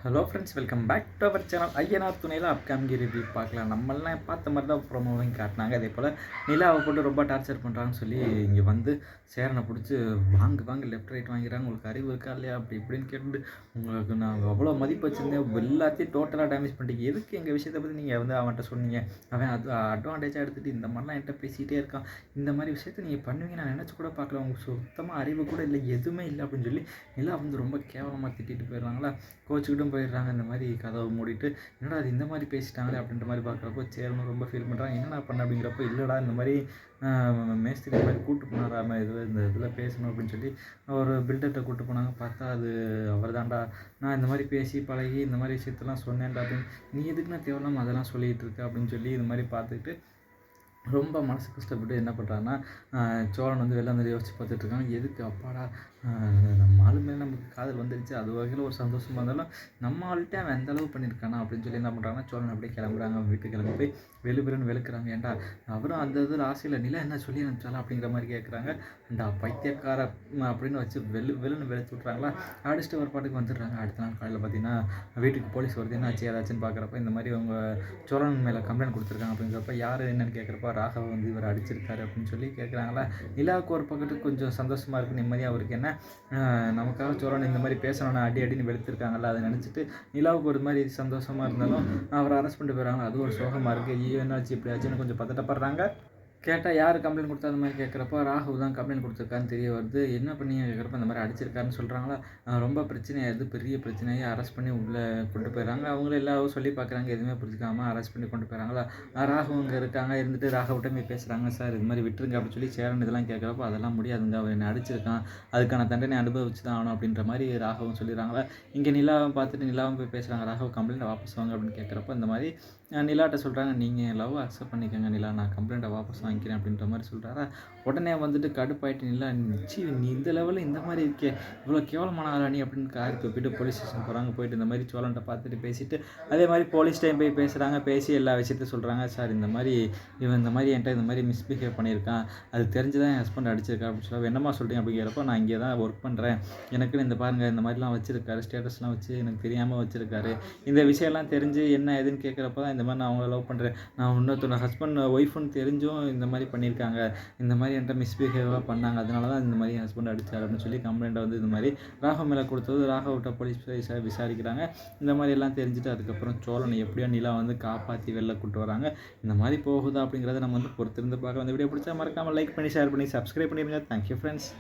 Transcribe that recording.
Hello friends, welcome back to our channel. Ayyanar துணையில் upcoming review பார்க்கலாம். நம்மளாம் பார்த்த மாதிரி தான் ப்ரோமோவையும் காட்டினாங்க. அதே போல் நிலாவை போட்டு ரொம்ப டார்ச்சர் பண்ணுறாங்கன்னு சொல்லி இங்கே வந்து சேரனை பிடிச்சி வாங்க லெஃப்ட் ரைட் வாங்கிறாங்க. உங்களுக்கு அறிவு இருக்கா இல்லையா அப்படி இப்படின்னு கேட்டு உங்களுக்கு நான் அவ்வளோ மதிப்பு வச்சுருந்தேன், எல்லாத்தையும் டோட்டலாக டேமேஜ் பண்ணிட்டீங்க. எதுக்கு எங்கள் விஷயத்தை பற்றி நீங்கள் வந்து அவன்கிட்ட சொன்னீங்க? அவன் அது அட்வான்டேஜாக எடுத்துகிட்டு இந்த மாதிரிலாம் என்கிட்ட பேசிகிட்டே இருக்கான். இந்த மாதிரி விஷயத்தை நீங்கள் பண்ணுவீங்க நான் நினச்சி கூட பார்க்கல. உங்களுக்கு சுத்தமாக அறிவு கூட இல்லை, எதுவுமே இல்லை அப்படின்னு சொல்லி நிலா வந்து ரொம்ப கேவலமாக திட்டிட்டு போயிடுறாங்களா. கோச்சுக்கிட்டும் போயிடுறாங்க. இந்த மாதிரி கதவை மூடிட்டு என்னடா அது இந்த மாதிரி பேசிட்டாங்களே அப்படின்ற மாதிரி பார்க்குறப்போ சேரணும் ரொம்ப ஃபீல் பண்ணுறாங்க. என்னடா பண்ண அப்படிங்கிறப்போ இல்லைடா இந்த மாதிரி மேஸ்திரி இந்த மாதிரி கூப்பிட்டு போனாராம இந்த இதில் பேசணும் அப்படின்னு சொல்லி ஒரு பில்டர்கிட்ட கூப்பிட்டு போனாங்க. பார்த்தா அது அவர் தான்டா, நான் இந்த மாதிரி பேசி பழகி இந்த மாதிரி விஷயத்தெல்லாம் சொன்னேன்டா அப்படின்னு. நீ எதுக்கு நான் தேவையில்லாமல் அதெல்லாம் சொல்லிகிட்டு இருக்க அப்படின்னு சொல்லி இது மாதிரி பார்த்துக்கிட்டு ரொம்ப மனசு கஷ்டப்பட்டு என்ன பண்ணுறாங்கன்னா, சோழன் வந்து வெளில வந்து யோசிச்சு பார்த்துட்ருக்காங்க. எதுக்கு அப்பாடா நம்ம ஆளு மேலே நமக்கு காதல் வந்துடுச்சு, அது வகையில் ஒரு சந்தோஷமாக இருந்தாலும் நம்ம ஆள்கிட்ட அவன் எந்த அளவு பண்ணியிருக்கானா அப்படின்னு சொல்லி என்ன பண்ணுறாங்கன்னா, சோழன் அப்படியே கிளம்புறாங்க. வீட்டுக்கு கிளம்பி போய் வெளுபெருன்னு வெளுக்கிறாங்க. ஏன்டா அவரும் அந்த இதில் ஆசையில் நிலா என்ன சொல்லி அனுப்பிச்சாலும் அப்படிங்கிற மாதிரி கேட்குறாங்க. அண்டா பைத்தியக்கார அப்படின்னு வச்சு வெளுன்னு வெளுத்து விட்றாங்களா. அடிச்சுட்டு ஒரு பாட்டுக்கு வந்துடுறாங்க. அடுத்த நாள் காலையில் பார்த்தீங்கன்னா வீட்டுக்கு போலீஸ் வருது. என்ன ஆச்சு ஏதாச்சுன்னு பார்க்குறப்ப இந்த மாதிரி அவங்க சோழன் மேலே கம்ப்ளைண்ட் கொடுத்துருக்காங்க அப்படிங்கிறப்ப யார் என்னன்னு கேட்குறப்ப ராகவ் வந்து இவர் அடிச்சிருக்காரு அப்படின்னு சொல்லி கேட்குறாங்களா. நிலாவுக்கு ஒரு பக்கத்துக்கு கொஞ்சம் சந்தோஷமாக இருக்குது, நிம்மதியாக. அவருக்கு என்ன நமக்காக சோழன் இந்த மாதிரி பேசணும்னா அடின்னு வெளுத்துருக்காங்கல்ல, அதை நினச்சிட்டு நிலாவுக்கு ஒரு மாதிரி சந்தோஷமாக இருந்தாலும் அவரை அரெஸ்ட் பண்ணிட்டு போயிடறாங்க. அது ஒரு சோகமாக இருக்குது. ஐயோ என்னாச்சு இப்படி ஆச்சுன்னு கொஞ்சம் பதட்டப்படுறாங்க. கேட்டால் யார் கம்ப்ளைண்ட் கொடுத்தா அந்த மாதிரி கேட்குறப்போ ராகுல் தான் கம்ப்ளைண்ட் கொடுத்துருக்கான்னு தெரிய வருது. என்ன பண்ணி கேட்குறப்ப அந்த மாதிரி அடிச்சிருக்காருன்னு சொல்கிறாங்களா. ரொம்ப பிரச்சனையாயிருது, பெரிய பிரச்சனையை அரெஸ்ட் பண்ணி உள்ளே கொண்டு போயிடறாங்க. அவங்களும் எல்லாரும் சொல்லி பார்க்குறாங்க, எதுவுமே புரிஞ்சுக்காமல் அரெஸ்ட் பண்ணி கொண்டு போயிடறாங்களா. ராகு இங்கே இருக்காங்க. இருந்துட்டு ராகவிட்ட போய் பேசுகிறாங்க. சார் இது மாதிரி விட்டுருங்க அப்படின்னு சொல்லி சேரன் இதெல்லாம் கேட்குறப்போ அதெல்லாம் முடியாதுங்க, அவர் என்னை அடிச்சிருக்கான், அதுக்கான தண்டனை அனுபவிச்சு தான் ஆகணும் அப்படின்ற மாதிரி ராகவும் சொல்லிடுறாங்களா. இங்கே நிலாவும் பார்த்துட்டு நிலாவும் போய் பேசுகிறாங்க. ராகவ் கம்ப்ளைண்ட்டை வாபஸ் வாங்க அப்படின்னு கேட்குறப்போ இந்த மாதிரி நிலாட்ட சொல்கிறாங்க, நீங்கள் லவ் அக்செப்ட் பண்ணிக்கோங்க நிலா, நான் கம்ப்ளைண்ட்டை வாபஸ் வாங்கிக்கிறேன் அப்படின்ற மாதிரி சொல்கிறாரா. உடனே வந்துட்டு கடுப்பாயிட்டு நிலா, நீ இந்த லெவலில் இந்த மாதிரி இருக்கே, இவ்வளோ கேவலமான ஆளா நீ அப்படின்னு கார் தூக்கிட்டு போலீஸ் ஸ்டேஷன் போகிறாங்க. போயிட்டு இந்த மாதிரி சோழன்ட்ட பார்த்துட்டு பேசிட்டு அதே மாதிரி போலீஸ் டைம் போய் பேசுகிறாங்க. பேசி எல்லா விஷயத்தையும் சொல்கிறாங்க. சார் இந்த மாதிரி இவன் இந்த மாதிரி என்கிட்ட இந்த மாதிரி மிஸ்பிஹேவ் பண்ணியிருக்கான், அது தெரிஞ்சு தான் என் ஹஸ்பண்ட் அடிச்சிருக்கா அப்படின்னு சொல்லி என்னம்மா சொல்கிறீங்க அப்படிங்கிறப்போ, நான் இங்கே தான் ஒர்க் பண்ணுறேன், எனக்குன்னு இந்த பாருங்கள் இந்த மாதிரிலாம் வச்சுருக்காரு, ஸ்டேட்டஸ்லாம் வச்சு எனக்கு தெரியாமல் வச்சுருக்காரு, இந்த விஷயம்லாம் தெரிஞ்சு என்ன ஏதுன்னு கேட்குறப்ப தான் இந்த மாதிரி நான் அவங்கள லவ் பண்ணுறேன், நான் இன்னொருத்தர் ஹஸ்பண்ட் ஒய்ஃப்னு தெரிஞ்சும் இந்த மாதிரி பண்ணியிருக்காங்க, இந்த மாதிரி என்கிட்ட மிஸ்பிஹேவாக பண்ணாங்க, அதனால தான் இந்த மாதிரி என் ஹஸ்பண்ட் அடித்தார் அப்படின்னு சொல்லி கம்ப்ளைண்ட்டை வந்து இந்த மாதிரி ராகவ் மேலே கொடுத்தது. ராகவ்கிட்ட போலீஸ் விசாரிக்கிறாங்க. இந்த மாதிரி எல்லாம் தெரிஞ்சுட்டு அதுக்கப்புறம் சோழனை எப்படியோ நிலா வந்து காப்பாற்றி வெளில கூட்டு வராங்க. இந்த மாதிரி போகுதா அப்படிங்கிறத நம்ம வந்து பொறுத்திருந்து பார்க்க. இந்த வீடியோ பிடிச்சா மறக்காமல் லைக் பண்ணி ஷேர் பண்ணி சப்ஸ்கிரைப் பண்ணிடுங்க. Thank you friends.